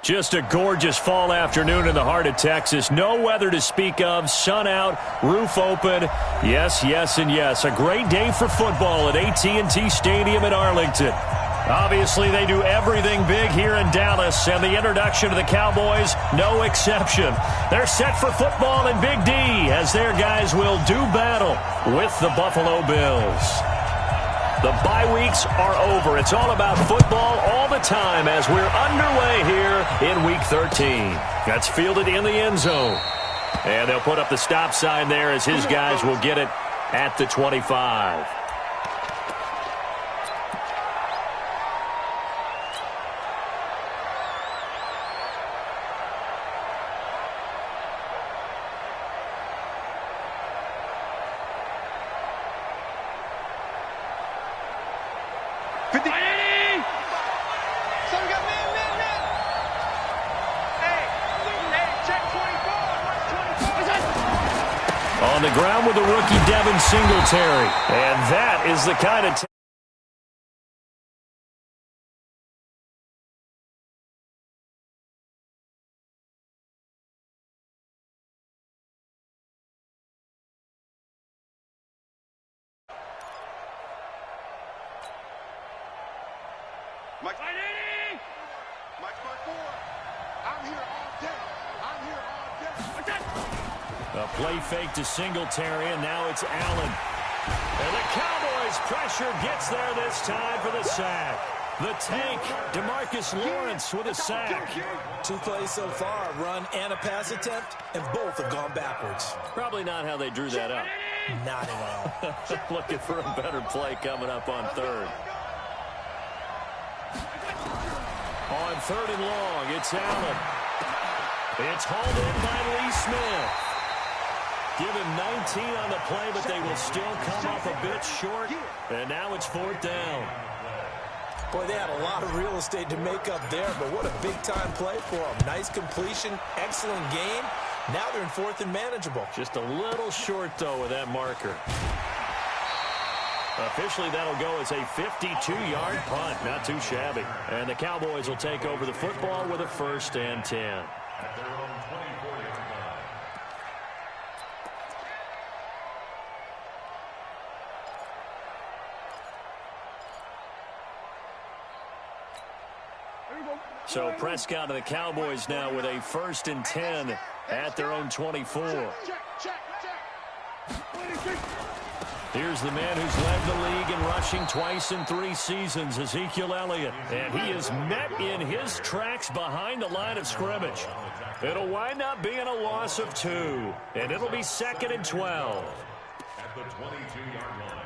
Just a gorgeous fall afternoon in the heart of Texas. No weather to speak of. Sun out, roof open. Yes, yes, and yes. A great day for football at AT&T Stadium in Arlington. Obviously, they do everything big here in Dallas, and the introduction to the Cowboys, no exception. They're set for football in Big D as their guys will do battle with the Buffalo Bills. The bye weeks are over. It's all about football all the time as we're underway here in Week 13. That's fielded in the end zone. And they'll put up the stop sign there as his guys will get it at the 25. On the ground with the rookie Devin Singletary. And that is the kind of... A play fake to Singletary, and now it's Allen. And the Cowboys' pressure gets there this time for the sack. The tank, DeMarcus Lawrence with a sack. 2 plays so far, a run and a pass attempt, and both have gone backwards. Probably not how they drew that up. Not at all. Looking for a better play coming up on third. On 3rd and long, it's Allen. It's hauled in by Lee Smith. Give him 19 on the play, but they will still come up a bit short. And now it's 4th down. Boy, they had a lot of real estate to make up there, but what a big-time play for them. Nice completion, excellent game. Now they're in 4th and manageable. Just a little short, though, with that marker. Officially, that'll go as a 52-yard punt. Not too shabby. And the Cowboys will take over the football with a 1st and 10. So Prescott and the Cowboys now with a 1st and 10 at their own 24. Here's the man who's led the league in rushing twice in 3 seasons, Ezekiel Elliott. And he is met in his tracks behind the line of scrimmage. It'll wind up being a loss of 2. And it'll be 2nd and 12. At the 22-yard line.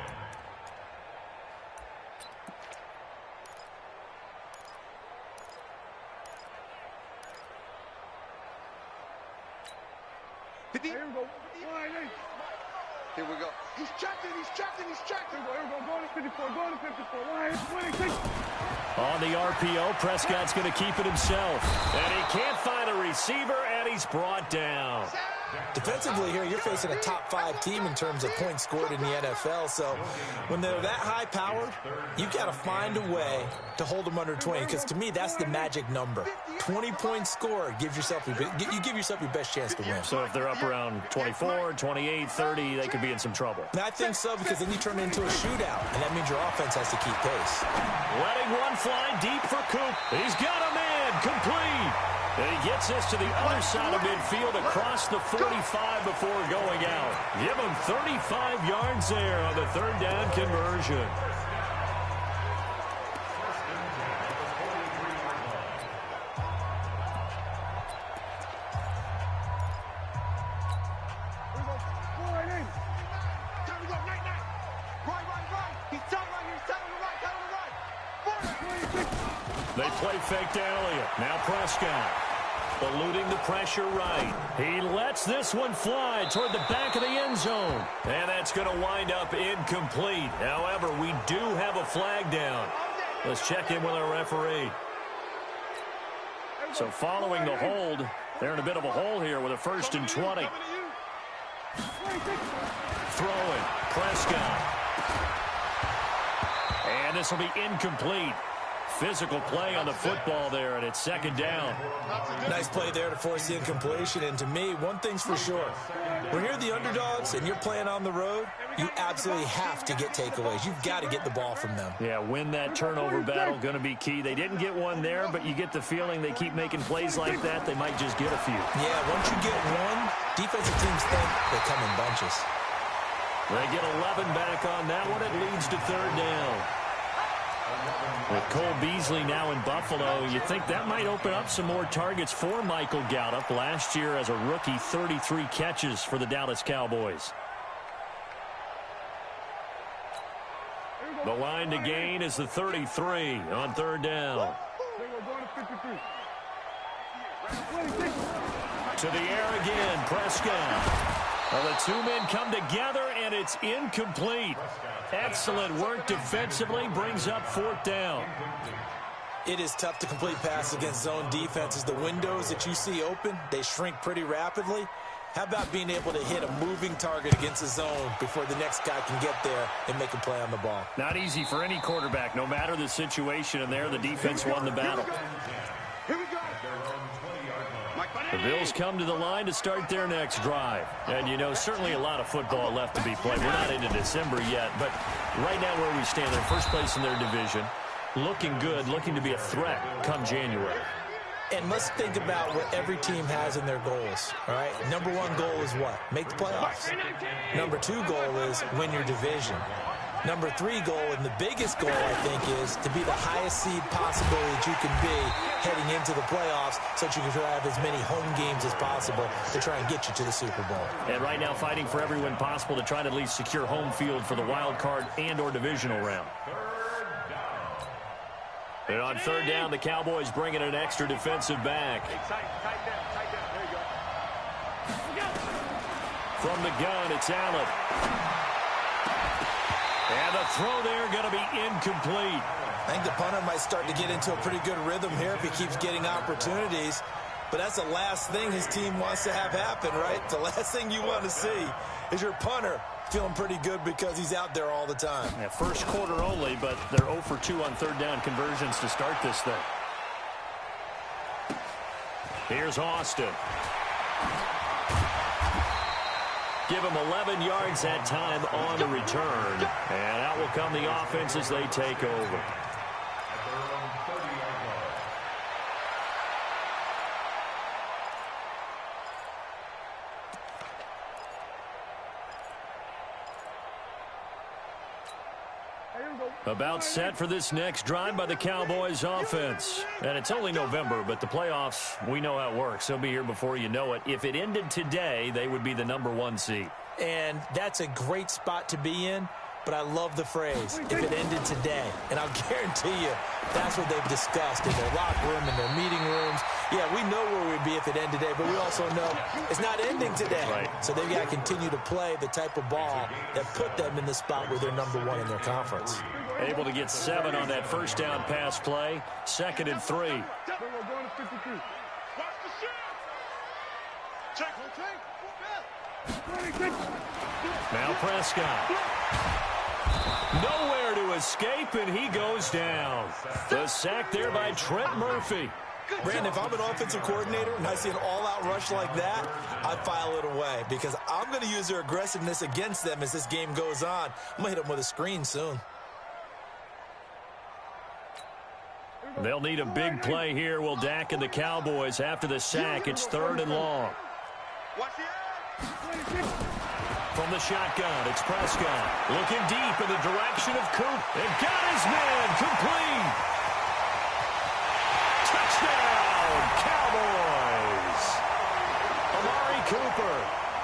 Here we go. He's checked it, he's checked it, he's checked it. Here we go, go to 54, go to 54. On the RPO, Prescott's going to keep it himself. And he can't find a receiver, and he's brought down. Defensively here, you're facing a top 5 team in terms of points scored in the NFL. So when they're that high powered, you got to find a way to hold them under 20. Because to me, that's the magic number. 20 points scored gives yourself you give yourself your best chance to win. So if they're up around 24, 28, 30, they could be in some trouble. And I think so, because then you turn it into a shootout, and that means your offense has to keep pace. Letting one fly deep for Coop. He's got a man complete. And he gets this to the other side of midfield across the 45 before going out. Give him 35 yards there on the 3rd down conversion. They play fake to Elliott. Now Prescott. Eluding the pressure right. He lets this one fly toward the back of the end zone. And that's going to wind up incomplete. However, we do have a flag down. Let's check in with our referee. So following the hold, they're in a bit of a hole here with a 1st and 20. Throwing. Prescott. And this will be incomplete. Physical play on the football there, and it's second down. Nice play there to force the incompletion. And to me, one thing's for sure. When you're the underdogs and you're playing on the road, you absolutely have to get takeaways. You've got to get the ball from them. Yeah, win that turnover battle, going to be key. They didn't get one there, but you get the feeling they keep making plays like that, they might just get a few. Yeah, once you get one, defensive teams think they come in bunches. They get 11 back on that one. It leads to third down. With Cole Beasley now in Buffalo, you think that might open up some more targets for Michael Gallup. Last year as a rookie, 33 catches for the Dallas Cowboys. The line to gain is the 33 on third down. To the air again, Prescott. Well, the two men come together, and it's incomplete. Excellent work defensively, brings up fourth down. It is tough to complete passes against zone defenses. The windows that you see open, they shrink pretty rapidly. How about being able to hit a moving target against the zone before the next guy can get there and make a play on the ball? Not easy for any quarterback, no matter the situation, and there the defense won the battle. The Bills come to the line to start their next drive. And, you know, certainly a lot of football left to be played. We're not into December yet, but right now where we stand, they're first place in their division, looking good, looking to be a threat come January. And let's think about what every team has in their goals, all right? Number one goal is what? Make the playoffs. Number two goal is win your division. Number three goal, and the biggest goal, I think, is to be the highest seed possible that you can be heading into the playoffs so that you can have as many home games as possible to try and get you to the Super Bowl. And right now fighting for every win possible to try to at least secure home field for the wild card and or divisional round. And on third down, the Cowboys bring in an extra defensive back. From the gun, it's Allen. And the throw there going to be incomplete. I think the punter might start to get into a pretty good rhythm here if he keeps getting opportunities. But that's the last thing his team wants to have happen, right? The last thing you want to see is your punter feeling pretty good because he's out there all the time. Yeah, first quarter only, but they're 0 for 2 on third down conversions to start this thing. Here's Austin. Give him 11 yards that time on the return. And out will come the offense as they take over. About set for this next drive by the Cowboys offense. And it's only November, but the playoffs, we know how it works. They'll be here before you know it. If it ended today, they would be the number 1 seed. And that's a great spot to be in, but I love the phrase, if it ended today. And I'll guarantee you, that's what they've discussed in their locker room, in their meeting rooms. Yeah, we know where we'd be if it ended today, but we also know it's not ending today. Right. So they've got to continue to play the type of ball that put them in the spot where they're number 1 in their conference. Able to get 7 on that first down pass play. 2nd and 3. Now Prescott. Nowhere to escape, and he goes down. The sack there by Trent Murphy. Brandon, if I'm an offensive coordinator and I see an all-out rush like that, I file it away because I'm going to use their aggressiveness against them as this game goes on. I'm going to hit them with a screen soon. They'll need a big play here, will Dak and the Cowboys. After the sack, it's 3rd and long. From the shotgun, it's Prescott. Looking deep in the direction of Coop. And got his man complete. Touchdown, Cowboys. Amari Cooper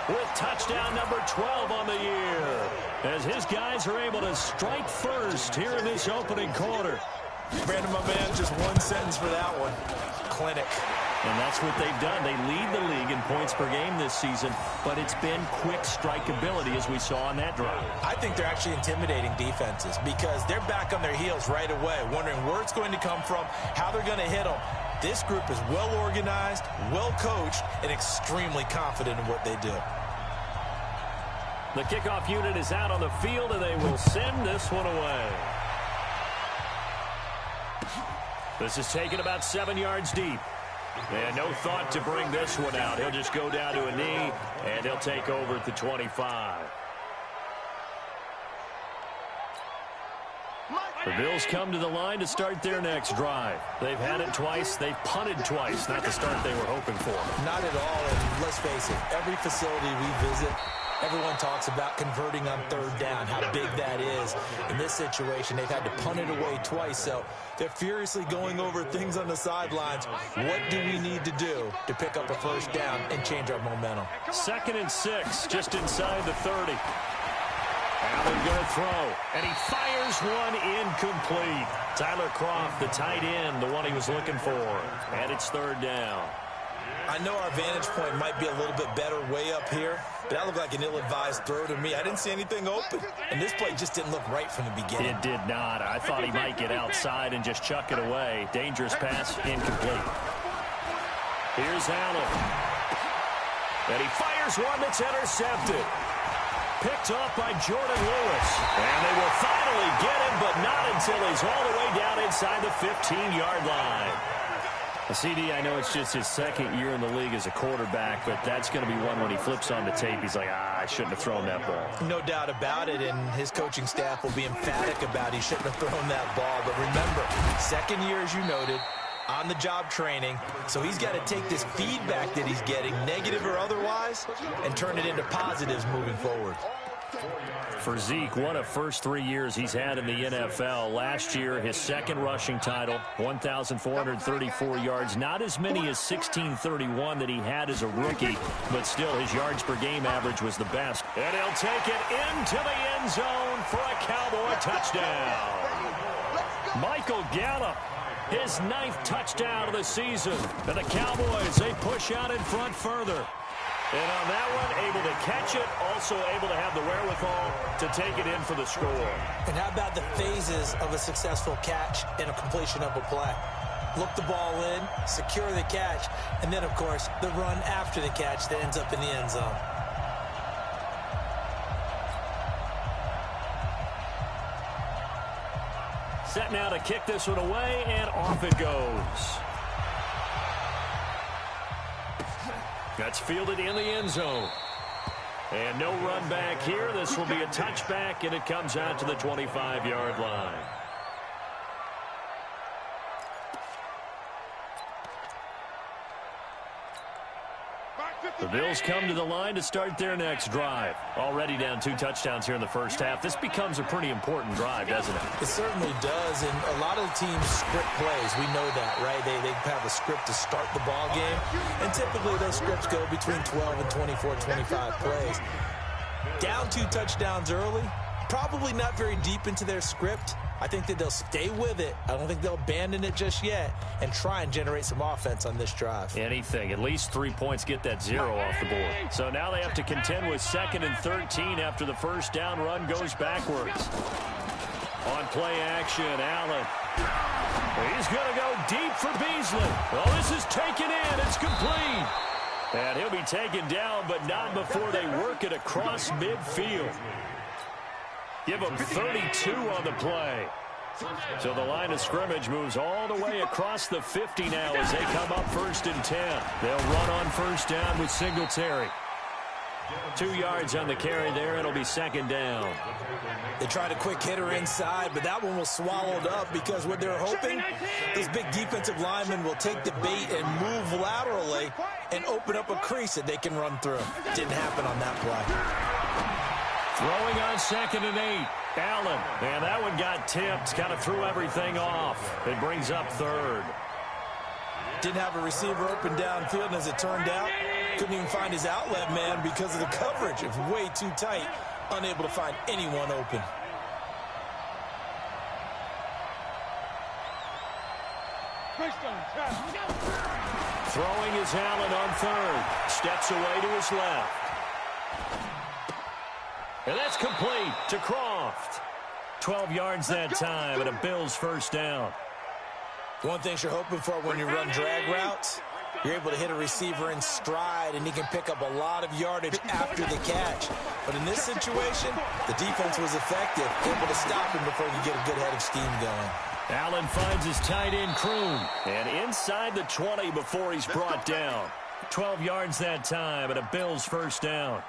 with touchdown number 12 on the year. As his guys are able to strike first here in this opening quarter. Brandon, my man, just one sentence for that one. Clinic. And that's what they've done. They lead the league in points per game this season, but it's been quick strikeability as we saw on that drive. I think they're actually intimidating defenses because they're back on their heels right away, wondering where it's going to come from, how they're going to hit them. This group is well organized, well coached, and extremely confident in what they do. The kickoff unit is out on the field, and they will send this one away. This is taken about 7 yards deep. And no thought to bring this one out. He'll just go down to a knee, and he'll take over at the 25. The Bills come to the line to start their next drive. They've had it twice. They've punted twice. Not the start they were hoping for. Not at all, and let's face it, every facility we visit, everyone talks about converting on third down, how big that is. In this situation, they've had to punt it away twice, so they're furiously going over things on the sidelines. What do we need to do to pick up a first down and change our momentum? 2nd and 6, just inside the 30. Allen going to throw, and he fires one incomplete. Tyler Kroft, the tight end, the one he was looking for, and it's 3rd down. I know our vantage point might be a little bit better way up here, but that looked like an ill-advised throw to me. I didn't see anything open, and this play just didn't look right from the beginning. It did not. I thought he might get outside and just chuck it away. Dangerous pass, incomplete. Here's Allen, and he fires one that's intercepted. Picked off by Jordan Lewis. And they will finally get him, but not until he's all the way down inside the 15-yard line. CD, I know it's just his 2nd year in the league as a quarterback, but that's going to be one when he flips on the tape. He's like, I shouldn't have thrown that ball. No doubt about it, and his coaching staff will be emphatic about he shouldn't have thrown that ball. But remember, 2nd year, as you noted, on-the-job training, so he's got to take this feedback that he's getting, negative or otherwise, and turn it into positives moving forward. For Zeke, one of first 3 years he's had in the NFL. Last year, his 2nd rushing title, 1,434 yards. Not as many as 1,631 that he had as a rookie, but still his yards per game average was the best. And he'll take it into the end zone for a Cowboy touchdown. Michael Gallup, his 9th touchdown of the season. And the Cowboys, they push out in front further. And on that one, able to catch it, also able to have the wherewithal to take it in for the score. And how about the phases of a successful catch and a completion of a play? Look the ball in, secure the catch, and then, of course, the run after the catch that ends up in the end zone. Set now to kick this one away, and off it goes. That's fielded in the end zone. And no run back here. This will be a touchback, and it comes out to the 25-yard line. The Bills come to the line to start their next drive. Already down 2 touchdowns here in the first half. This becomes a pretty important drive, doesn't it? It certainly does, and a lot of the teams script plays. We know that, right? They have a script to start the ball game, and typically those scripts go between 12 and 24, 25 plays. Down 2 touchdowns early, probably not very deep into their script. I think that they'll stay with it. I don't think they'll abandon it just yet and try and generate some offense on this drive. Anything. At least 3 points, get that 0 off the board. So now they have to contend with 2nd and 13 after the first down run goes backwards. On play action, Allen. He's going to go deep for Beasley. Well, this is taken in. It's complete. And he'll be taken down, but not before they work it across midfield. Give him 32 on the play. So the line of scrimmage moves all the way across the 50 now as they come up 1st and 10. They'll run on first down with Singletary. 2 yards on the carry there. It'll be 2nd down. They tried a quick hitter inside, but that one was swallowed up because what they're hoping, this big defensive lineman will take the bait and move laterally and open up a crease that they can run through. Didn't happen on that play. Throwing on 2nd and 8. Allen. And that one got tipped. Kind of threw everything off. It brings up 3rd. Didn't have a receiver open downfield, and as it turned out, couldn't even find his outlet man because of the coverage. It was way too tight. Unable to find anyone open. Throwing is Allen on 3rd. Steps away to his left. And that's complete to Kroft. 12 yards that time, and a Bills first down. One thing you're hoping for when you run drag routes, you're able to hit a receiver in stride, and he can pick up a lot of yardage after the catch. But in this situation, the defense was effective, able to stop him before you get a good head of steam going. Allen finds his tight end Kroon. And inside the 20 before he's brought down. 12 yards that time and a Bills first down.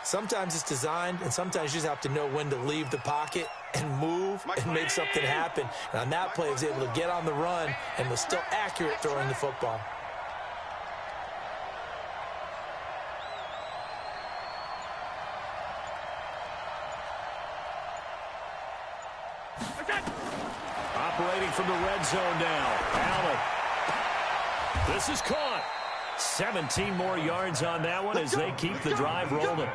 Sometimes it's designed, and sometimes you just have to know when to leave the pocket and move and make something happen. And on that play, he was able to get on the run and was still accurate throwing the football. Operating from the red zone now. Allen. This is caught. 17 more yards on that one as they keep the drive rolling.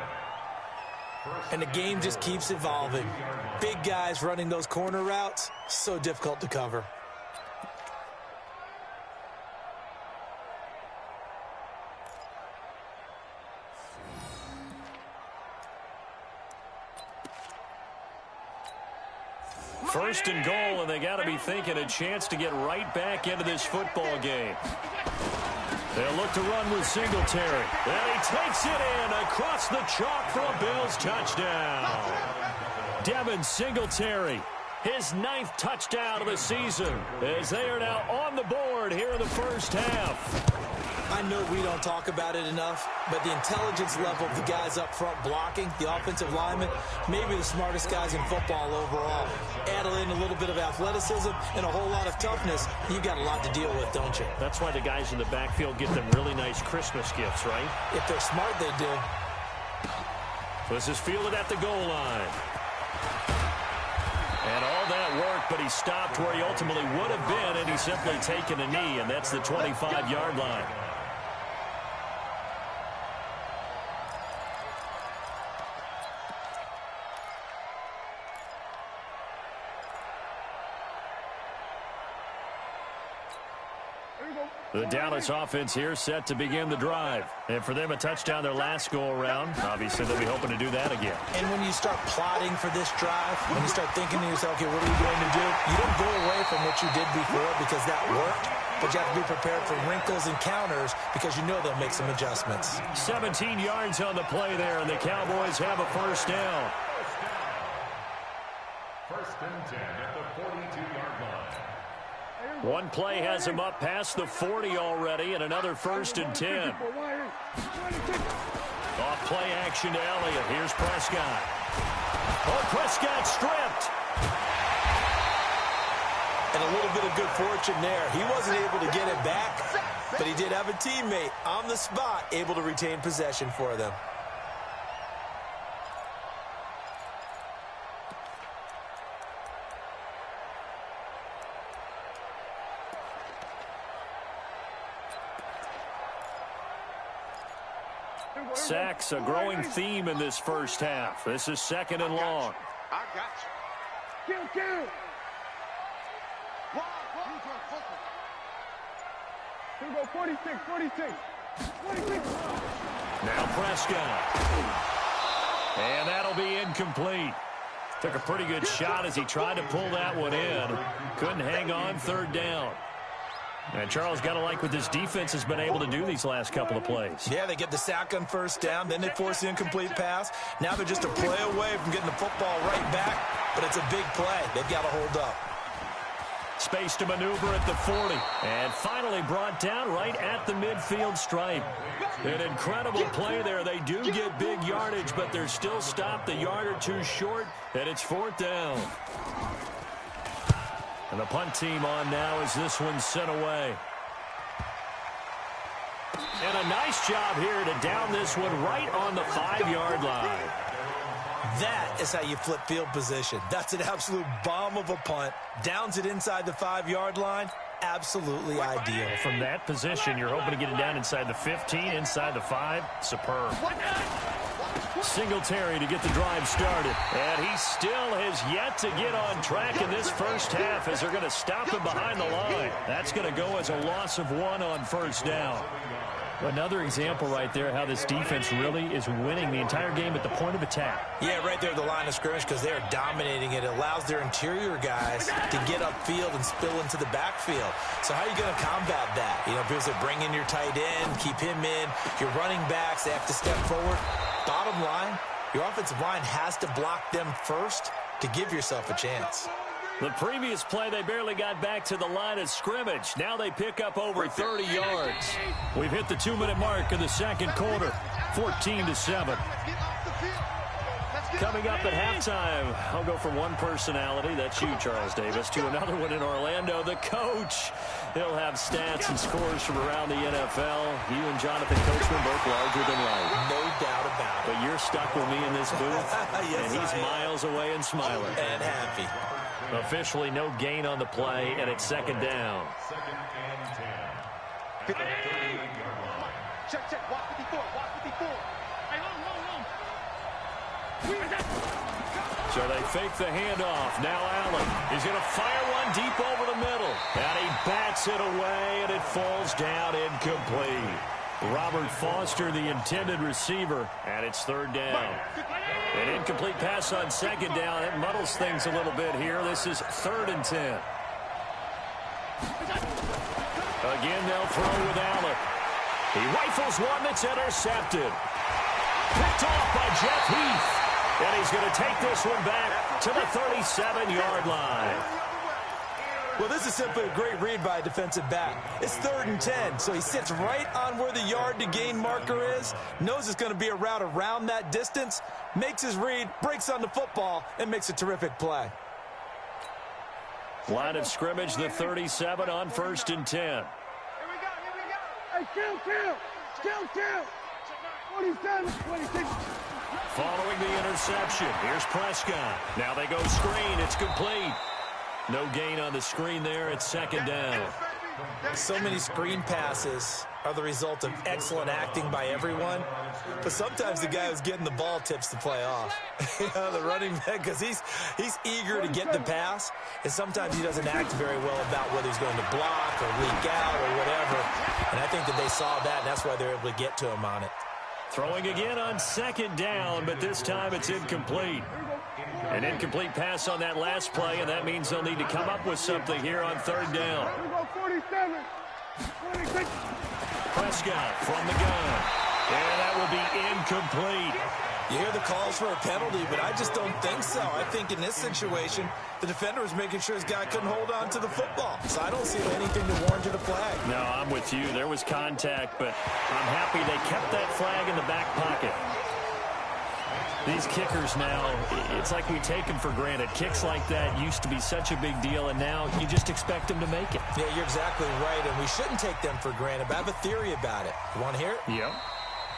And the game just keeps evolving. Big guys running those corner routes, so difficult to cover. First and goal, and they got to be thinking a chance to get right back into this football game. They'll look to run with Singletary. And he takes it in across the chalk for a Bills touchdown. Devin Singletary, his 9th touchdown of the season, as they are now on the board here in the first half. I know we don't talk about it enough, but the intelligence level of the guys up front blocking, the offensive linemen, maybe the smartest guys in football overall. Add in a little bit of athleticism and a whole lot of toughness, you got a lot to deal with, don't you? That's why the guys in the backfield get them really nice Christmas gifts, right? If they're smart, they do. This is fielded at the goal line. And all that worked, but he stopped where he ultimately would have been, and he's simply taken a knee, and that's the 25-yard line. The Dallas offense here set to begin the drive. And for them, a touchdown their last go-around. Obviously, they'll be hoping to do that again. And when you start plotting for this drive, when you start thinking to yourself, okay, what are we going to do? You don't go away from what you did before because that worked, but you have to be prepared for wrinkles and counters because you know they'll make some adjustments. 17 yards on the play there, and the Cowboys have a first down. First and 10 at the 42-yard line. One play has him up past the 40 already, and another first and 10. Off play action to Elliott. Here's Prescott. Oh, Prescott stripped. And a little bit of good fortune there. He wasn't able to get it back, but he did have a teammate on the spot able to retain possession for them. Sacks, a growing theme in this first half. This is second and long. I got you. Kill. Here we go, 46. Now Prescott. And that'll be incomplete. Took a pretty good shot as he tried to pull that one in. Couldn't hang on, third down. And Charles, got to like what this defense has been able to do these last couple of plays. Yeah, they get the sack on first down, then they force the incomplete pass. Now they're just a play away from getting the football right back, but it's a big play. They've got to hold up. Space to maneuver at the 40. And finally brought down right at the midfield stripe. An incredible play there. They do get big yardage, but they're still stopped a yard or two short, and it's fourth down. And the punt team on now as this one's sent away. And a nice job here to down this one right on the 5-yard line. That is how you flip field position. That's an absolute bomb of a punt. Downs it inside the 5-yard line. Absolutely ideal. From that position, you're hoping to get it down inside the 15, inside the 5. Superb. Singletary to get the drive started. And he still has yet to get on track in this first half as they're going to stop him behind the line. That's going to go as a loss of 1 on first down. Another example right there how this defense really is winning the entire game at the point of attack. Yeah, right there at the line of scrimmage because they're dominating it. It allows their interior guys to get upfield and spill into the backfield. So how are you going to combat that? You know, people say bring in your tight end, keep him in. Your running backs, they have to step forward. Bottom line, your offensive line has to block them first to give yourself a chance. The previous play, they barely got back to the line of scrimmage. Now they pick up over 30 yards. We've hit the 2-minute mark in the second quarter, 14-7. Coming up at halftime, I'll go from one personality, that's you, Charles Davis, to another one in Orlando, the coach. He'll have stats and scores from around the NFL. You and Jonathan Coachman both larger than life. No doubt about it. But you're stuck with me in this booth, yes, and he's miles away and smiling. And happy. Officially no gain on the play, and it's second down. Second and 10. Check, check. Watch 54. Watch 54. Hey, So they fake the handoff. Now Allen is going to fire one deep over the middle. And he bats it away, and it falls down incomplete. Robert Foster, the intended receiver, and it's third down. An incomplete pass on second down. It muddles things a little bit here. This is 3rd and 10. Again, they'll throw with Allen. He rifles one that's intercepted. Picked off by Jeff Heath. And he's going to take this one back to the 37-yard line. Well, this is simply a great read by a defensive back. It's 3rd and 10, so he sits right on where the yard-to-gain marker is, knows it's going to be a route around that distance, makes his read, breaks on the football, and makes a terrific play. Line of scrimmage, the 37 on 1st and 10. Here we go. Hey, kill. 27, 26. Following the interception, here's Prescott. Now they go screen. It's complete. No gain on the screen there. It's second down. So many screen passes are the result of excellent acting by everyone, but sometimes the guy who's getting the ball tips the play off. The running back, because he's eager to get the pass, and sometimes he doesn't act very well about whether he's going to block or leak out or whatever. And I think that they saw that, and that's why they're able to get to him on it. Throwing again on second down, but this time it's incomplete. An incomplete pass on that last play, and that means they'll need to come up with something here on third down. Here we go, 47, 26. Prescott from the gun. And that will be incomplete. You hear the calls for a penalty, but I just don't think so. I think in this situation, the defender was making sure his guy couldn't hold on to the football. So I don't see anything to warrant a flag. No, I'm with you. There was contact, but I'm happy they kept that flag in the back pocket. These kickers now, it's like we take them for granted. Kicks like that used to be such a big deal, and now you just expect them to make it. Yeah, you're exactly right, and we shouldn't take them for granted, but I have a theory about it. You want to hear it? Yep.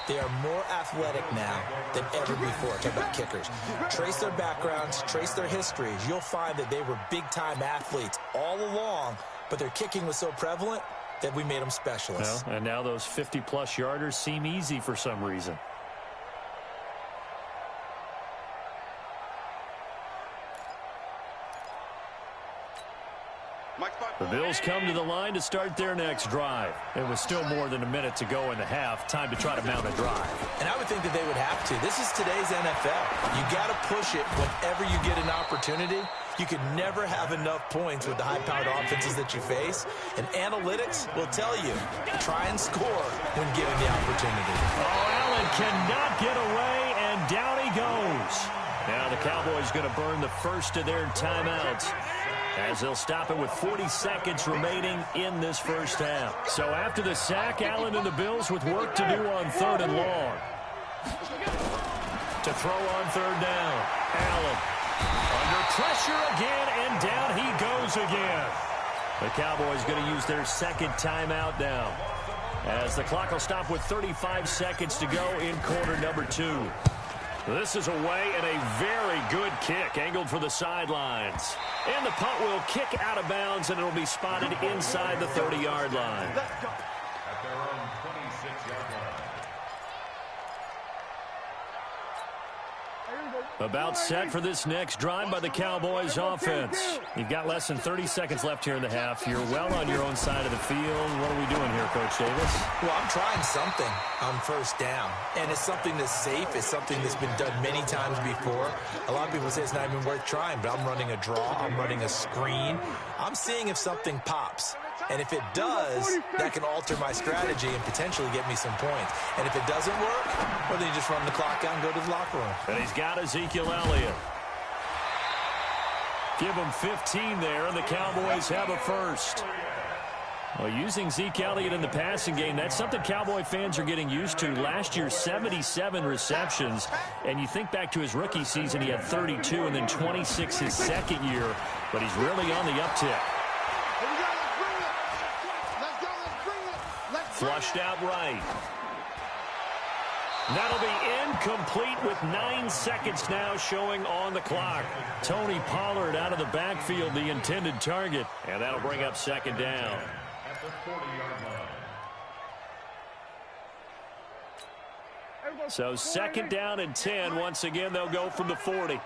They are more athletic now than ever before. Talk about kickers. Trace their backgrounds, trace their histories. You'll find that they were big-time athletes all along, but their kicking was so prevalent that we made them specialists. Well, and now those 50-plus yarders seem easy for some reason. The Bills come to the line to start their next drive. It was still more than a minute to go in the half. Time to try to mount a drive. And I would think that they would have to. This is today's NFL. You got to push it whenever you get an opportunity. You can never have enough points with the high-powered offenses that you face. And analytics will tell you, try and score when given the opportunity. Oh, Allen cannot get away, and down he goes. Now the Cowboys going to burn the first of their timeouts, as they'll stop it with 40 seconds remaining in this first half. So after the sack, Allen and the Bills with work to do on third and long. To throw on third down, Allen under pressure again, and down he goes again. The Cowboys going to use their second timeout now, as the clock will stop with 35 seconds to go in quarter number 2. This is away, and a very good kick angled for the sidelines. And the punt will kick out of bounds, and it'll be spotted inside the 30-yard line. At their own 26-yard line. About set for this next drive by the Cowboys offense. You've got less than 30 seconds left here in the half. You're well on your own side of the field. What are we doing here, Coach Davis? Well, I'm trying something on first down, and it's something that's safe. It's something that's been done many times before. A lot of people say it's not even worth trying, but I'm running a draw. I'm running a screen. I'm seeing if something pops. And if it does, that can alter my strategy and potentially get me some points. And if it doesn't work, well, then you just run the clock out and go to the locker room. And he's got Ezekiel Elliott. Give them 15 there, and the Cowboys have a first. Well, using Zeke Elliott in the passing game, that's something Cowboy fans are getting used to. Last year, 77 receptions, and you think back to his rookie season, he had 32 and then 26 his second year, but he's really on the uptick. Flushed out right. That'll be incomplete with 9 seconds now showing on the clock. Tony Pollard out of the backfield, the intended target, and that'll bring up second down. At the 40-yard line. So second down and 10. Once again, they'll go from the 40.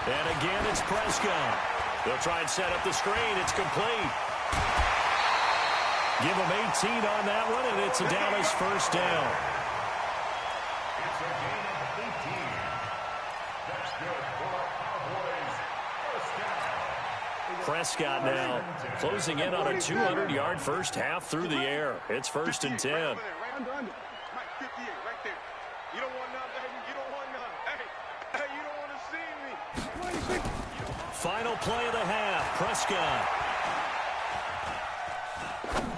And again, it's Prescott. They'll try and set up the screen. It's complete. Give them 18 on that one, and it's a Dallas first down. It's a gain of 18. That's good for Cowboys. First down. Prescott now closing in on a 200-yard first half through the air. It's first and 10. Right under. Mike, 58, right there. You don't want none, baby. You don't want none. Hey, you don't want to see me. Final play of the half. Prescott.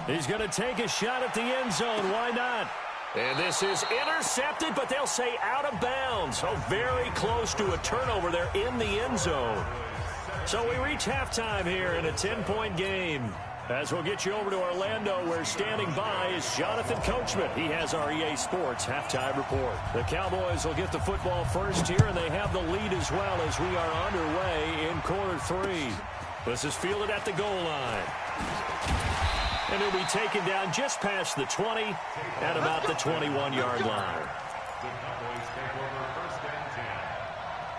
He's going to take a shot at the end zone. Why not? And this is intercepted, but they'll say out of bounds. So very close to a turnover there in the end zone. So we reach halftime here in a 10-point game. As we'll get you over to Orlando, where standing by is Jonathan Coachman. He has our EA Sports halftime report. The Cowboys will get the football first here, and they have the lead as well as we are underway in quarter 3. This is fielded at the goal line. And he'll be taken down just past the 20 at about the 21-yard line. The Cowboys take over first and 10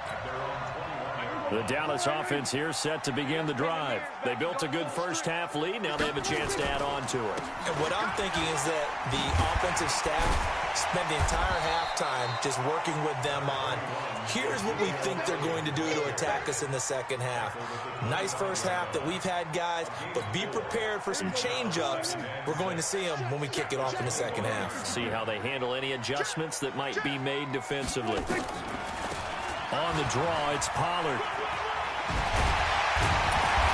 at their own 21-yard line. The Dallas offense here set to begin the drive. They built a good first half lead. Now they have a chance to add on to it. And what I'm thinking is that the offensive staff spent the entire halftime just working with them on, here's what we think they're going to do to attack us in the second half. Nice first half that we've had, guys, but be prepared for some change-ups. We're going to see them when we kick it off in the second half. See how they handle any adjustments that might be made defensively. On the draw, it's Pollard.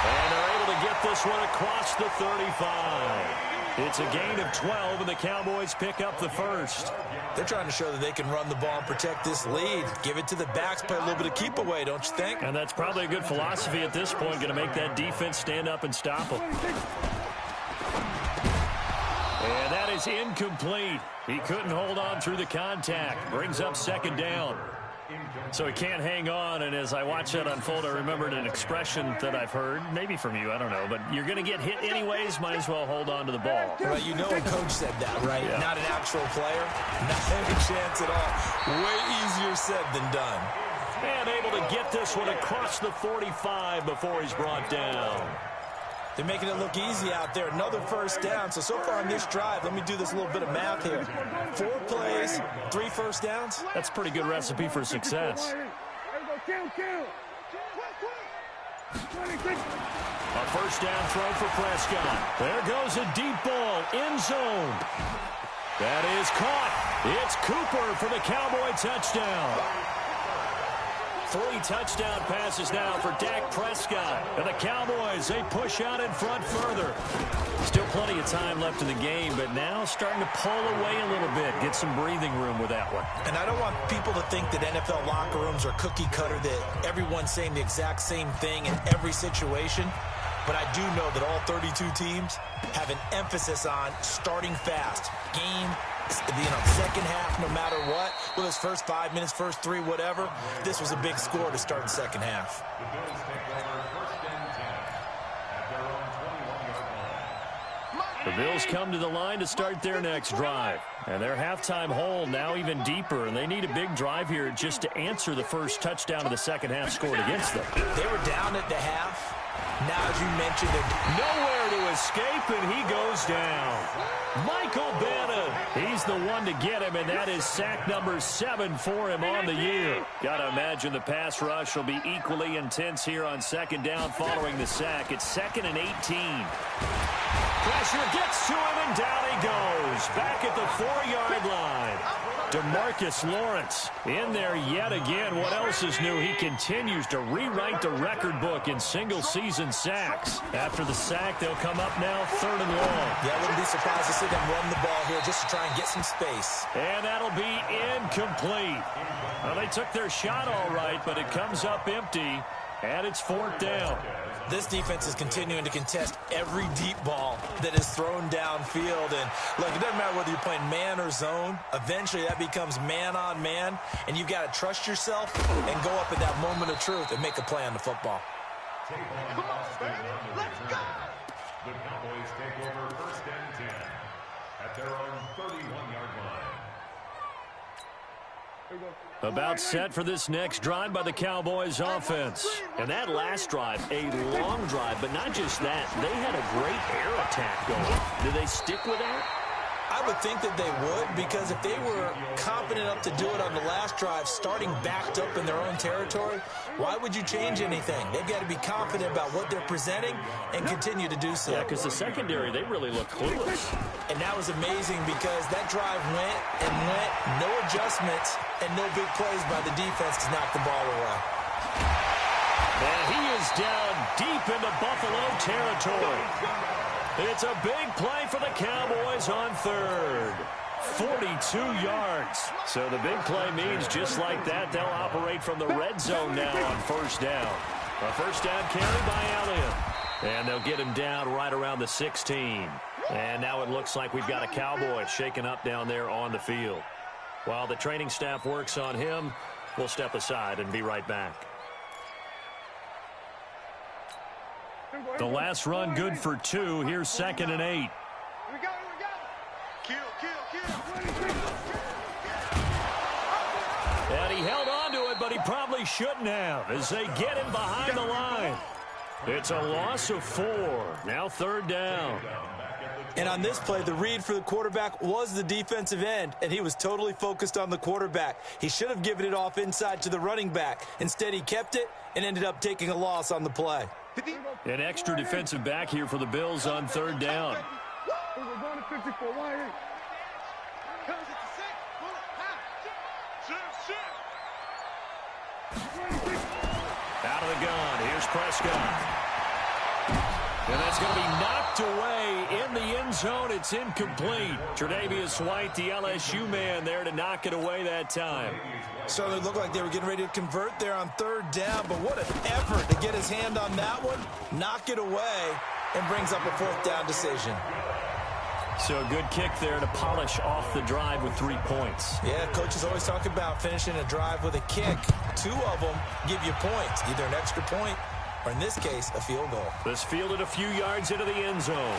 And they're able to get this one across the 35. It's a gain of 12, and the Cowboys pick up the first. They're trying to show that they can run the ball and protect this lead. Give it to the backs, play a little bit of keep away, don't you think? And that's probably a good philosophy at this point, going to make that defense stand up and stop them. And that is incomplete. He couldn't hold on through the contact. Brings up second down. So he can't hang on, and as I watch that unfold, I remembered an expression that I've heard, maybe from you, I don't know, but you're going to get hit anyways, might as well hold on to the ball. Well, you know a coach said that, right? Yeah. Not an actual player, not any chance at all. Way easier said than done. And able to get this one across the 45 before he's brought down. They're making it look easy out there. Another first down. So far on this drive, let me do this little bit of math here. 4 plays, 3 first downs. That's a pretty good recipe for success. A first down throw for Prescott. There goes a deep ball, end zone. That is caught. It's Cooper for the Cowboy touchdown. 3 touchdown passes now for Dak Prescott. And the Cowboys, they push out in front further. Still plenty of time left in the game, but now starting to pull away a little bit. Get some breathing room with that one. And I don't want people to think that NFL locker rooms are cookie cutter, that everyone's saying the exact same thing in every situation. But I do know that all 32 teams have an emphasis on starting fast. Game, second half, no matter what. Whether it's first 5 minutes, first 3, whatever. This was a big score to start the second half. The Bills take over first and 10 at their own 21-yard line. The Bills come to the line to start their next drive. And their halftime hole now even deeper. And they need a big drive here just to answer the first touchdown of the second half scored against them. They were down at the half. Now, as you mentioned, nowhere to escape, and he goes down. Michael Bannon, he's the one to get him, and that is sack number 7 for him on the year. Got to imagine the pass rush will be equally intense here on second down following the sack. It's 2nd and 18. Pressure gets to him, and down he goes. Back at the 4-yard line. DeMarcus Lawrence in there yet again. What else is new? He continues to rewrite the record book in single-season sacks. After the sack, they'll come up now 3rd and long. Yeah, I wouldn't be surprised to see them run the ball here just to try and get some space. And that'll be incomplete. Well, they took their shot all right, but it comes up empty, and it's 4th down. This defense is continuing to contest every deep ball that is thrown downfield. And, look, it doesn't matter whether you're playing man or zone. Eventually, that becomes man-on-man, and you've got to trust yourself and go up at that moment of truth and make a play on the football. Come on, baby. Let's go. The Cowboys take over 1st and 10 at their own 31-yard line. About set for this next drive by the Cowboys offense. And that last drive, a long drive, but not just that. They had a great air attack going. Do they stick with that? I would think that they would, because if they were confident enough to do it on the last drive, starting backed up in their own territory, why would you change anything? They've got to be confident about what they're presenting and continue to do so. Yeah, because the secondary, they really look clueless. And that was amazing because that drive went and went, no adjustments, and no big plays by the defense to knock the ball away. And he is down deep into Buffalo territory. It's a big play for the Cowboys on 3rd. 42 yards. So the big play means just like that, they'll operate from the red zone now on 1st down. A 1st down carry by Elliott. And they'll get him down right around the 16. And now it looks like we've got a Cowboy shaken up down there on the field. While the training staff works on him, we'll step aside and be right back. The last run good for 2. Here's 2nd and 8. We go. Kill. And he held on to it, but he probably shouldn't have as they get him behind the line. It's a loss of 4. Now 3rd down. And on this play, the read for the quarterback was the defensive end, and he was totally focused on the quarterback. He should have given it off inside to the running back. Instead, he kept it and ended up taking a loss on the play. An extra defensive back here for the Bills on 3rd down. Out of the gun, here's Prescott. And that's going to be knocked away in the end zone. It's incomplete. Tre'Davious White, the LSU man, there to knock it away that time. So it looked like they were getting ready to convert there on 3rd down, but what an effort to get his hand on that one, knock it away, and brings up a 4th down decision. So a good kick there to polish off the drive with 3 points. Yeah, coaches always talk about finishing a drive with a kick. 2 of them give you points, either an extra point or, in this case, a field goal. This fielded a few yards into the end zone.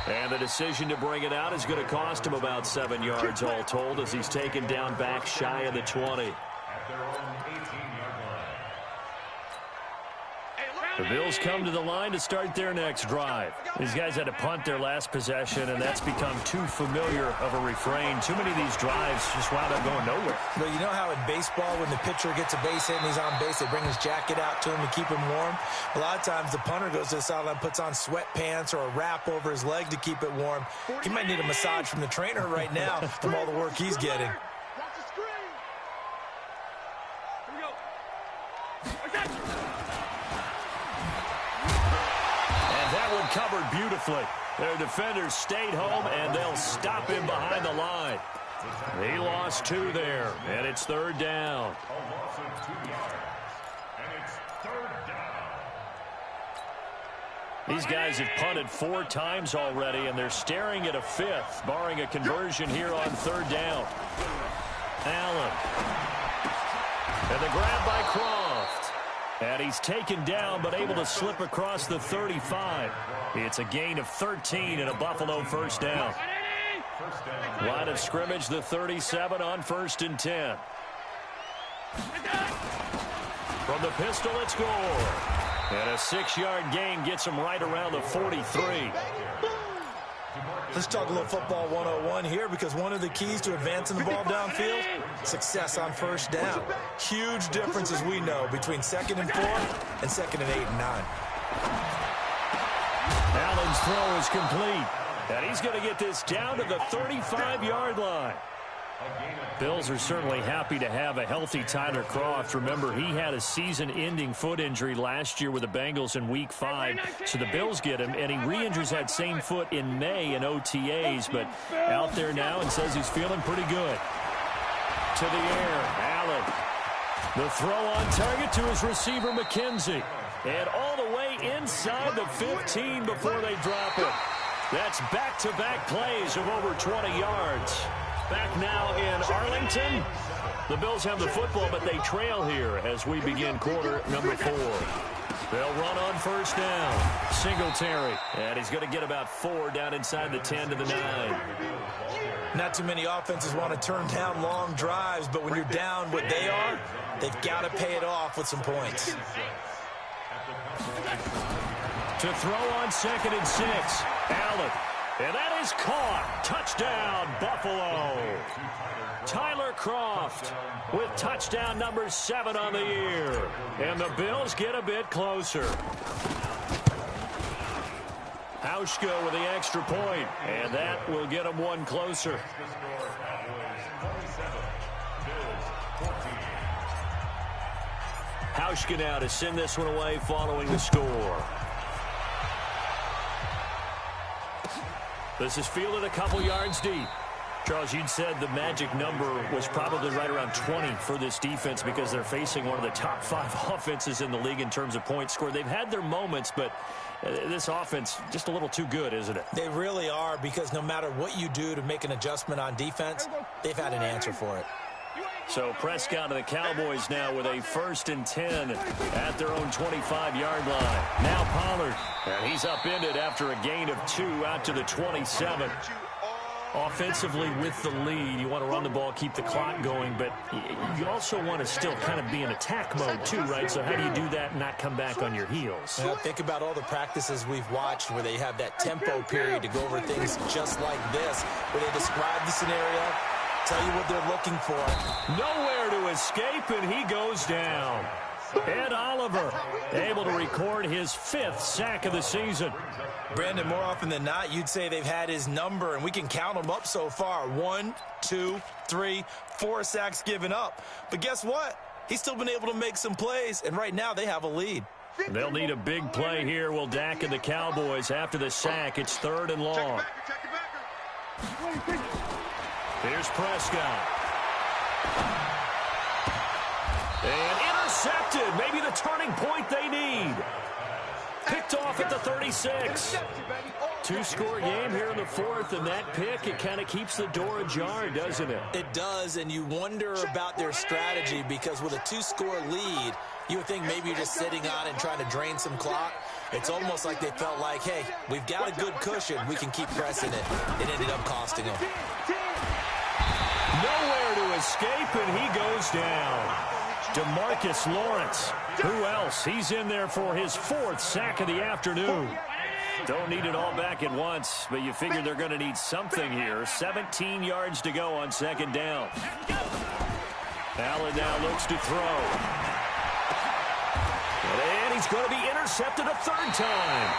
And the decision to bring it out is going to cost him about 7 yards all told as he's taken down back shy of the 20. At their own 18-yard line. The Bills come to the line to start their next drive. These guys had to punt their last possession, and that's become too familiar of a refrain. Too many of these drives just wound up going nowhere. But you know how in baseball, when the pitcher gets a base hit and he's on base, they bring his jacket out to him to keep him warm? A lot of times the punter goes to the sideline, puts on sweatpants or a wrap over his leg to keep it warm. He might need a massage from the trainer right now from all the work he's getting. Watch the screen. Here we go. I got you. That one covered beautifully. Their defenders stayed home, and they'll stop him behind the line. He lost 2 there, and it's 3rd down. A loss of 2 yards. And it's 3rd down. These guys have punted 4 times already, and they're staring at a 5th, barring a conversion here on 3rd down. Allen. And the grab by Croft. And he's taken down, but able to slip across the 35. It's a gain of 13 and a Buffalo 1st down. Line of scrimmage, the 37 on 1st and 10. From the pistol, it's Gore. And a 6-yard gain gets him right around the 43. Let's talk a little football 101 here, because one of the keys to advancing the ball downfield, success on 1st down. Huge difference, as we know, between 2nd and 4 and 2nd and 8 and 9. Allen's throw is complete. And he's going to get this down to the 35-yard line. Bills are certainly happy to have a healthy Tyler Kroft. Remember, he had a season-ending foot injury last year with the Bengals in Week 5. So the Bills get him, and he re-injures that same foot in May in OTAs. But out there now and says he's feeling pretty good. To the air, Allen. The throw on target to his receiver, McKenzie. And all the way inside the 15 before they drop it. That's back-to-back plays of over 20 yards. Back now in Arlington. The Bills have the football, but they trail here as we begin quarter number 4. They'll run on first down. Singletary. And he's going to get about 4 down inside the 10 to the 9. Not too many offenses want to turn down long drives, but when you're down what they are, they've got to pay it off with some points. To throw on 2nd and 6. Allen. And that is caught. Touchdown, Buffalo. Tyler Kroft with touchdown number 7 on the year. And the Bills get a bit closer. Hauschka with the extra point, and that will get them 1 closer. Hauschka now to send this one away following the score. This is fielded a couple yards deep. Charles, you'd said the magic number was probably right around 20 for this defense because they're facing one of the top 5 offenses in the league in terms of points scored. They've had their moments, but this offense just a little too good, isn't it? They really are, because no matter what you do to make an adjustment on defense, they've had an answer for it. So Prescott to the Cowboys now with a 1st and 10 at their own 25-yard line. Now Pollard, and he's upended after a gain of 2 out to the 27. Offensively with the lead, you want to run the ball, keep the clock going, but you also want to still kind of be in attack mode too, right? So how do you do that and not come back on your heels? Well, think about all the practices we've watched where they have that tempo period to go over things just like this, where they describe the scenario, tell you what they're looking for. Nowhere to escape, and he goes down. Ed Oliver able to record his 5th sack of the season. Brandon, more often than not, you'd say they've had his number, and we can count them up so far. 1, 2, 3, 4 sacks given up. But guess what? He's still been able to make some plays, and right now they have a lead. They'll need a big play here. Will Dak and the Cowboys after the sack. It's 3rd and long. Here's Prescott. And intercepted. Maybe the turning point they need. Picked off at the 36. 2-score game here in the 4th, and that pick, it kind of keeps the door ajar, doesn't it? It does, and you wonder about their strategy, because with a 2-score lead, you would think maybe you're just sitting on and trying to drain some clock. It's almost like they felt like, hey, we've got a good cushion. We can keep pressing it. It ended up costing them. Nowhere to escape, and he goes down. DeMarcus Lawrence. Who else? He's in there for his 4th sack of the afternoon. Don't need it all back at once, but you figure they're going to need something here. 17 yards to go on 2nd down. Allen now looks to throw. And he's going to be intercepted a 3rd time.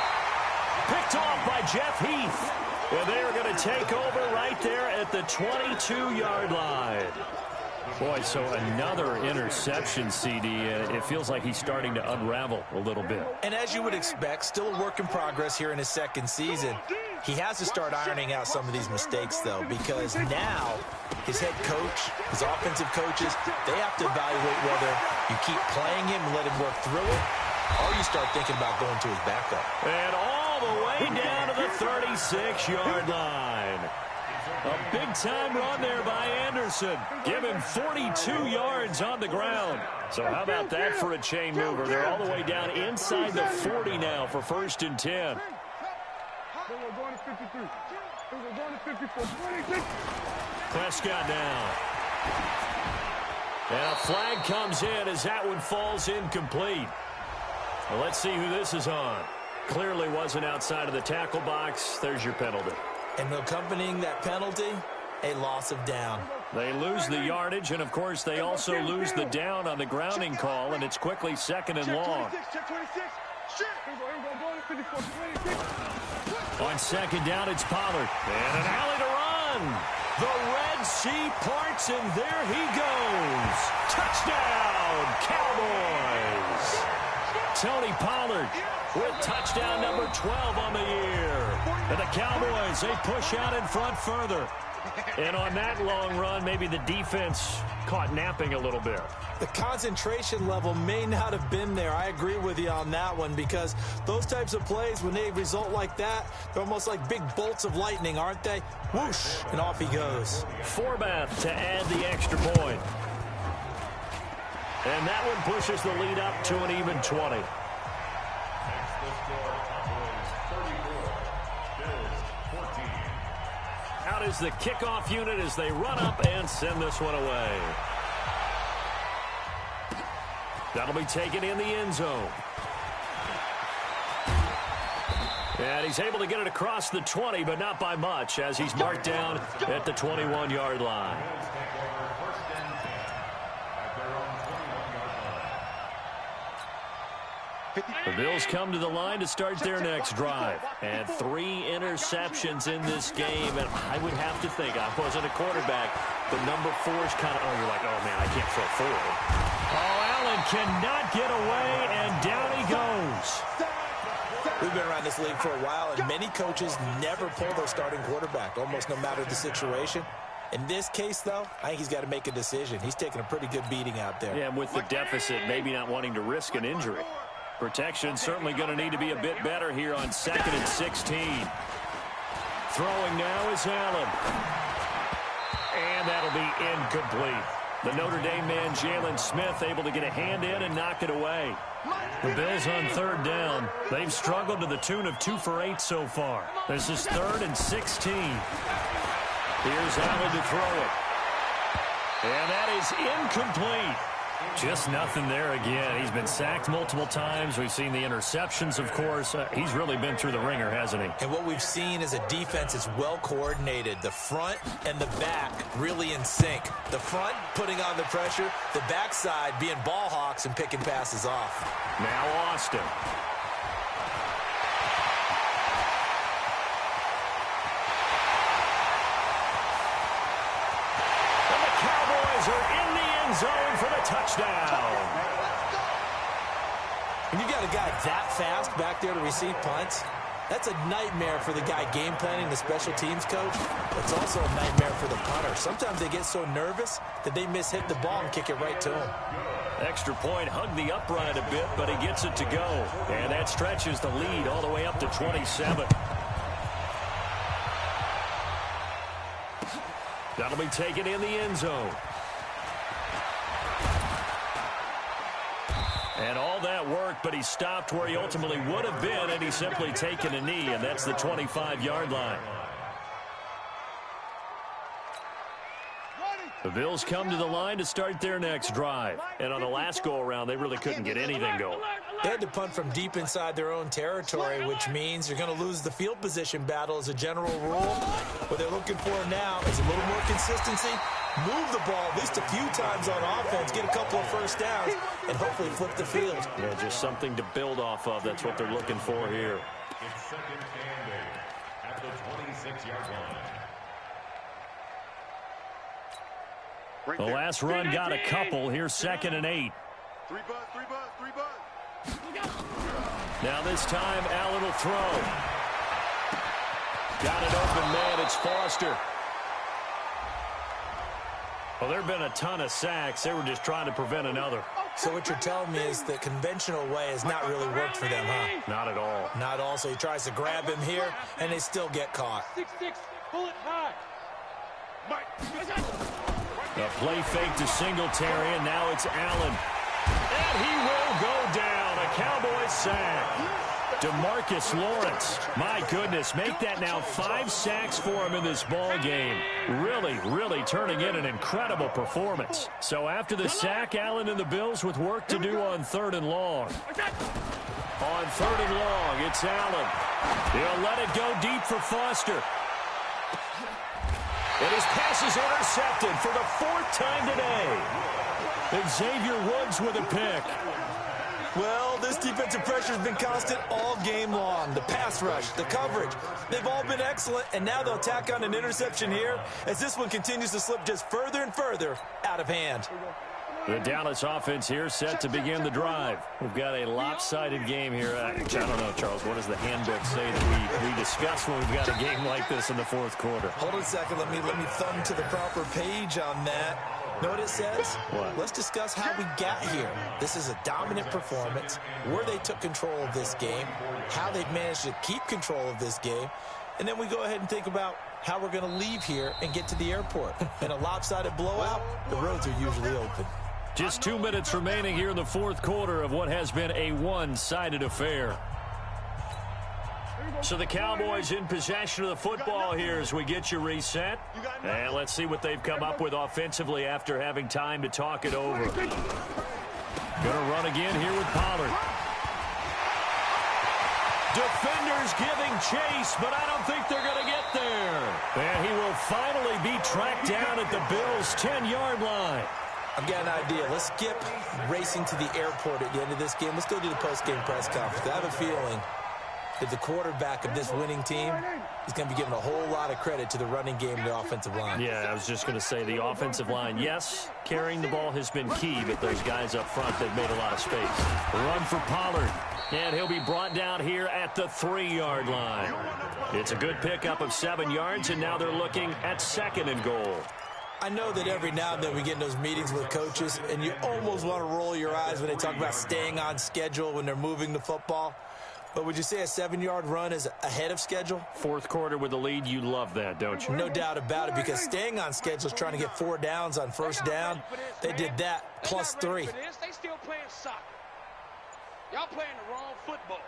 Picked off by Jeff Heath. And they are going to take over right there at the 22-yard line. Boy, so another interception, CD. It feels like he's starting to unravel a little bit. And as you would expect, still a work in progress here in his 2nd season. He has to start ironing out some of these mistakes, though, because now his head coach, his offensive coaches, they have to evaluate whether you keep playing him and let him work through it, or you start thinking about going to his backup. And all the way down to the 36-yard line. A big-time run there by Anderson. Give him 42 yards on the ground. So how about that for a chain mover? They're all the way down inside the 40 now for 1st and 10. Prescott now. And a flag comes in as that one falls incomplete. Well, let's see who this is on. Clearly wasn't outside of the tackle box. There's your penalty. And accompanying that penalty, a loss of down. They lose the yardage, and, of course, they also lose the down on the grounding call, and it's quickly 2nd and long. On second down, it's Pollard. And an alley to run. The Red Sea parts, and there he goes. Touchdown, Cowboys. Tony Pollard with touchdown number 12 on the year. And the Cowboys, they push out in front further. And on that long run, maybe the defense caught napping a little bit. The concentration level may not have been there. I agree with you on that one, because those types of plays, when they result like that, they're almost like big bolts of lightning, aren't they? Whoosh, and off he goes. Forbath to add the extra point. And that one pushes the lead up to an even 20. Next, the score, Cowboys 34, Bills 14. Out is the kickoff unit as they run up and send this one away. That'll be taken in the end zone. And he's able to get it across the 20, but not by much, as he's marked down at the 21-yard line. Bills take over first and 10 at their own 21-yard line. The Bills come to the line to start their next drive. And 3 interceptions in this game. And I would have to think, I wasn't a quarterback, but number 4 is kind of, oh, you're like, oh, man, I can't throw 4. Oh, Allen cannot get away, and down he goes. We've been around this league for a while, and many coaches never pull their starting quarterback, almost no matter the situation. In this case, though, I think he's got to make a decision. He's taking a pretty good beating out there. Yeah, and with the deficit, maybe not wanting to risk an injury. Protection certainly going to need to be a bit better here on 2nd and 16. Throwing now is Allen. And that'll be incomplete. The Notre Dame man, Jalen Smith, able to get a hand in and knock it away. The Bills on 3rd down. They've struggled to the tune of 2 for 8 so far. This is 3rd and 16. Here's Allen to throw it. And that is incomplete. Just nothing there again. He's been sacked multiple times. We've seen the interceptions, of course. He's really been through the ringer, hasn't he? And what we've seen is a defense that's well coordinated. The front and the back really in sync. The front putting on the pressure. The backside being ball hawks and picking passes off. Now Austin. And the Cowboys are in the end zone for the touchdown. When you got a guy that fast back there to receive punts, that's a nightmare for the guy game planning, the special teams coach. It's also a nightmare for the punter. Sometimes they get so nervous that they hit the ball and kick it right to him. Extra point, hugged the upright a bit, but he gets it to go. And that stretches the lead all the way up to 27. That'll be taken in the end zone. And all that work, but he stopped where he ultimately would have been, and he's simply taken a knee, and that's the 25-yard line. The Bills come to the line to start their next drive. And on the last go-around, they really couldn't get anything going. They had to punt from deep inside their own territory, which means you're going to lose the field position battle as a general rule. What they're looking for now is a little more consistency, move the ball at least a few times on offense, get a couple of first downs, and hopefully flip the field. Yeah, just something to build off of. That's what they're looking for here. It's 2nd and 8 at the 26-yard line. The last run got a couple. Here's 2nd and 8. 3 bud, 3 bud, 3 bud. Now this time, Allen will throw. Got an open man. It's Foster. Well, there have been a ton of sacks. They were just trying to prevent another. So what you're telling me is the conventional way has not really worked for them, huh? Not at all. Not all. So he tries to grab him here, and they still get caught. 6-6, pull it high. Mike. A play fake to Singletary, and now it's Allen. And he will go down. A Cowboys sack. DeMarcus Lawrence. My goodness, make that now 5 sacks for him in this ball game. Really turning in an incredible performance. So after the sack, Allen and the Bills with work to do on 3rd and long. On 3rd and long, it's Allen. He'll let it go deep for Foster. And his pass is intercepted for the 4th time today. Xavier Woods with a pick. Well, this defensive pressure has been constant all game long. The pass rush, the coverage, they've all been excellent, and now they'll tack on an interception here as this one continues to slip just further and further out of hand. The Dallas offense here set to begin the drive. We've got a lopsided game here. I don't know, Charles, what does the handbook say that we discuss when we've got a game like this in the fourth quarter? Hold on a second. Let me thumb to the proper page on that. Know what it says? What? Let's discuss how we got here. This is a dominant performance, where they took control of this game, how they've managed to keep control of this game, and then we go ahead and think about how we're going to leave here and get to the airport. In a lopsided blowout, the roads are usually open. Just 2 minutes remaining here in the fourth quarter of what has been a one-sided affair. So the Cowboys in possession of the football here as we get you reset. And let's see what they've come up with offensively after having time to talk it over. Going to run again here with Pollard. Defenders giving chase, but I don't think they're going to get there. And he will finally be tracked down at the Bills' 10-yard line. I've got an idea. Let's skip racing to the airport at the end of this game. Let's go do the post-game press conference. I have a feeling that the quarterback of this winning team is going to be giving a whole lot of credit to the running game and the offensive line. Yeah, I was just going to say the offensive line, yes, carrying the ball has been key, but those guys up front, they've made a lot of space. Run for Pollard, and he'll be brought down here at the 3-yard line. It's a good pickup of 7 yards, and now they're looking at 2nd and goal. I know that every now and then we get in those meetings with coaches, and you almost want to roll your eyes when they talk about staying on schedule when they're moving the football. But would you say a 7-yard run is ahead of schedule? Fourth quarter with the lead, you love that, don't you? No doubt about it, because staying on schedule is trying to get 4 downs on first down. They did that, plus 3. They still playing soccer. Y'all playing the wrong football.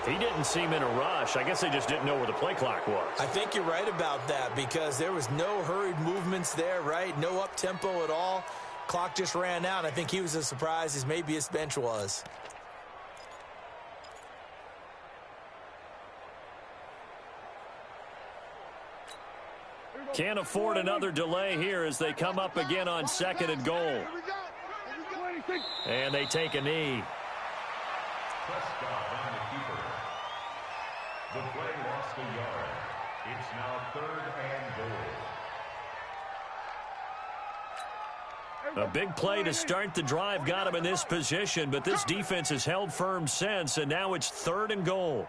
He didn't seem in a rush. I guess they just didn't know where the play clock was. I think you're right about that because there was no hurried movements there, right? No up-tempo at all. Clock just ran out. I think he was as surprised as maybe his bench was. Can't afford another delay here as they come up again on 2nd and goal. And they take a knee. Prescott on the keeper. The play lost a yard. It's now 3rd and goal. A big play to start the drive got him in this position, but this defense has held firm since, and now it's 3rd and goal.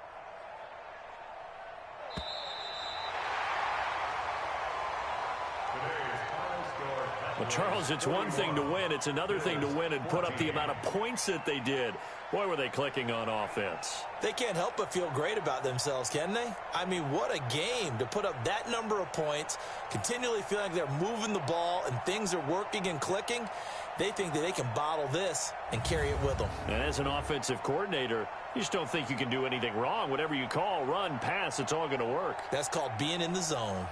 Well, Charles, it's one thing to win. It's another thing to win and put up the amount of points that they did. Boy, were they clicking on offense. They can't help but feel great about themselves, can they? I mean, what a game to put up that number of points, continually feeling like they're moving the ball and things are working and clicking. They think that they can bottle this and carry it with them. And as an offensive coordinator, you just don't think you can do anything wrong. Whatever you call, run, pass, it's all going to work. That's called being in the zone.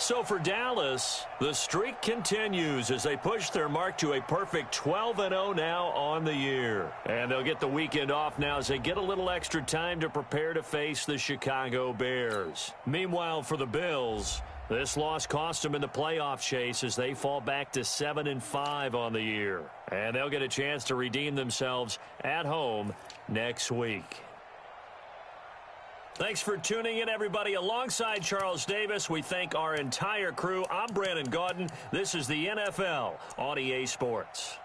So for Dallas, the streak continues as they push their mark to a perfect 12-0 now on the year. And they'll get the weekend off now as they get a little extra time to prepare to face the Chicago Bears. Meanwhile, for the Bills, this loss cost them in the playoff chase as they fall back to 7-5 on the year. And they'll get a chance to redeem themselves at home next week. Thanks for tuning in, everybody. Alongside Charles Davis, we thank our entire crew. I'm Brandon Gaudin. This is the NFL on EA Sports.